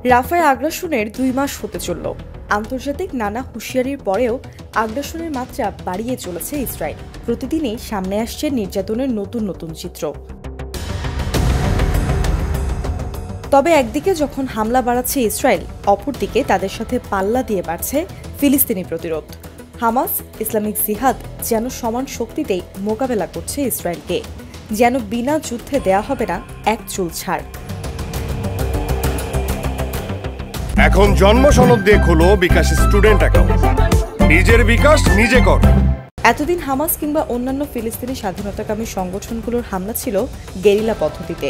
রাফায় আগ্রাসনের 2 মাস হতে চলল। আন্তর্জাতিক নানা হুঁশিয়ারির পরেও আগ্রাসনের মাত্রা বাড়িয়ে চলেছে ইসরায়েল। প্রতিদিনই সামনে আসছে নির্যাতনের নতুন নতুন চিত্র। তবে একদিকে যখন হামলা বাড়াচ্ছে ইসরায়েল, অপরদিকে তাদের সাথে পাল্লা দিয়ে বাড়ছে ফিলিস্তিনি প্রতিরোধ। হামাস, ইসলামিক জিহাদ যেন সমান শক্তিতেই মোকাবেলা করছে ইসরায়েলকে, যেন বিনা যুদ্ধে দেয়া হবে না এক চুল ছাড়। এখন জন্ম সনদ দিয়ে খোলো বিকাশ স্টুডেন্ট অ্যাকাউন্ট। নিজের বিকাশ নিজে কর। এতদিন হামাস কিংবা অন্যান্য ফিলিস্তিনি স্বাধীনতাকামী সংগঠনগুলোর হামলা ছিল গেরিলা পদ্ধতিতে,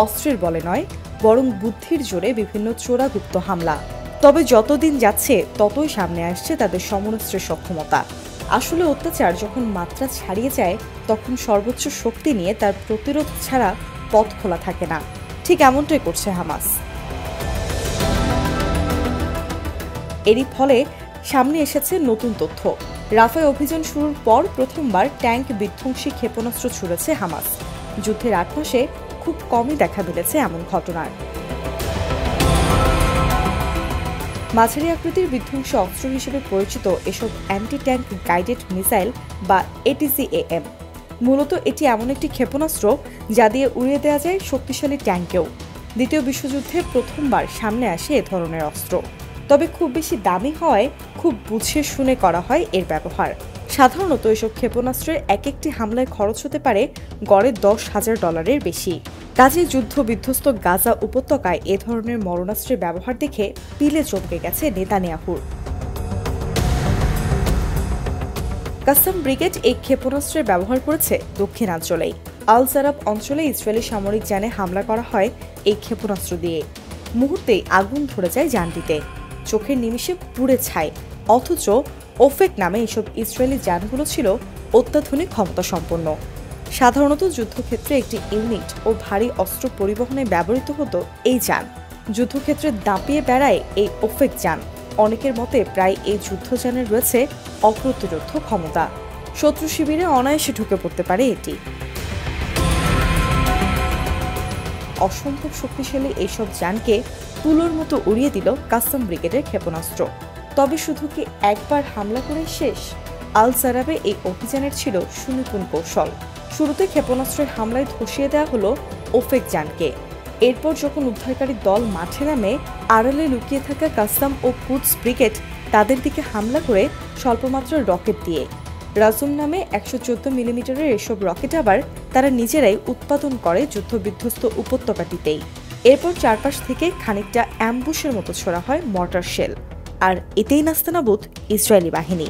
অস্ত্রের বলে নয়, বরং বুদ্ধির জোরে বিভিন্ন চোরাগুপ্ত হামলা। তবে যতদিন যাচ্ছে ততই সামনে আসছে তাদের সমরাস্ত্রের সক্ষমতা। আসলে অত্যাচার যখন মাত্রা ছাড়িয়ে যায়, তখন সর্বোচ্চ শক্তি নিয়ে তার প্রতিরোধ ছাড়া পথ খোলা থাকে না। ঠিক এমনটাই করছে হামাস। এরই ফলে সামনে এসেছে নতুন তথ্য। রাফায় অভিযান শুরুর পর প্রথমবার ট্যাঙ্ক বিধ্বংসী ক্ষেপণাস্ত্র ছুড়েছে হামাস। যুদ্ধের 8 মাসে খুব কমই দেখা মিলেছে এমন ঘটনার। মাঝারি আকৃতির বিধ্বংসী অস্ত্র হিসেবে পরিচিত এসব অ্যান্টি ট্যাঙ্ক গাইডেড মিসাইল বা ATCAM। মূলত এটি এমন একটি ক্ষেপণাস্ত্র যা দিয়ে উড়িয়ে দেওয়া যায় শক্তিশালী ট্যাঙ্কেও। দ্বিতীয় বিশ্বযুদ্ধে প্রথমবার সামনে আসে এ ধরনের অস্ত্র। তবে খুব বেশি দামি হওয়ায় খুব বুঝে শুনে করা হয় এর ব্যবহার। সাধারণত এসব ক্ষেপণাস্ত্রের এক একটি হামলায় খরচ হতে পারে গড়ে $10,000 বেশি। কাজেই যুদ্ধ বিধ্বস্ত গাজা উপত্যকায় এ ধরনের মরণাস্ত্রের ব্যবহার দেখে পিলে চমকে গেছে নেতানিয়াহুর। কাসাম ব্রিগেড এই ক্ষেপণাস্ত্রের ব্যবহার করেছে দক্ষিণাঞ্চলেই। আল জারাব অঞ্চলে ইসরায়েলি সামরিক যানে হামলা করা হয় এই ক্ষেপণাস্ত্র দিয়ে। মুহূর্তেই আগুন ধরে যায় যানটিতে, চোখের নিমিষে পুড়ে ছাই। অথচ ওফেক নামে এসব ইসরায়েলি যানগুলো ছিল অত্যাধুনিক ক্ষমতা সম্পন্ন। সাধারণত যুদ্ধক্ষেত্রে একটি ইউনিট ও ভারী অস্ত্র পরিবহনে ব্যবহৃত হতো এই যান। যুদ্ধক্ষেত্রে দাপিয়ে বেড়ায় এই ওফেক যান। অনেকের মতে প্রায় এই যুদ্ধযানের রয়েছে অপ্রতিরোধ্য ক্ষমতা। শত্রু শিবিরে অনায়াসে ঢুকে পড়তে পারে এটি। অসম্ভব শক্তিশালী এইসব যানকে তুলোর মতো উড়িয়ে দিল কাসাম ব্রিগেডের ক্ষেপণাস্ত্র। তবে শুধু কি একবার হামলা করে শেষ? আল জারাবে এই অভিযানের ছিল সুনিপুণ কৌশল। শুরুতে ক্ষেপণাস্ত্রের হামলায় ধসিয়ে দেওয়া হলো ওফেক যানকে। এরপর যখন উদ্ধারকারী দল মাঠে নামে, আড়ালে লুকিয়ে থাকা কাসাম ও কুদস ব্রিগেড তাদের দিকে হামলা করে স্বল্পমাত্রার রকেট দিয়ে। রাজুম নামে 114 মিলিমিটারের এসব রকেট আবার তারা নিজেরাই উৎপাদন করে যুদ্ধবিধ্বস্ত উপত্যকাটিতেই। এরপর চারপাশ থেকে খানিকটা অ্যাম্বুশের মতো ছোড়া হয় মর্টার শেল, আর এতেই নাস্তানাবুদ ইসরায়েলি বাহিনী।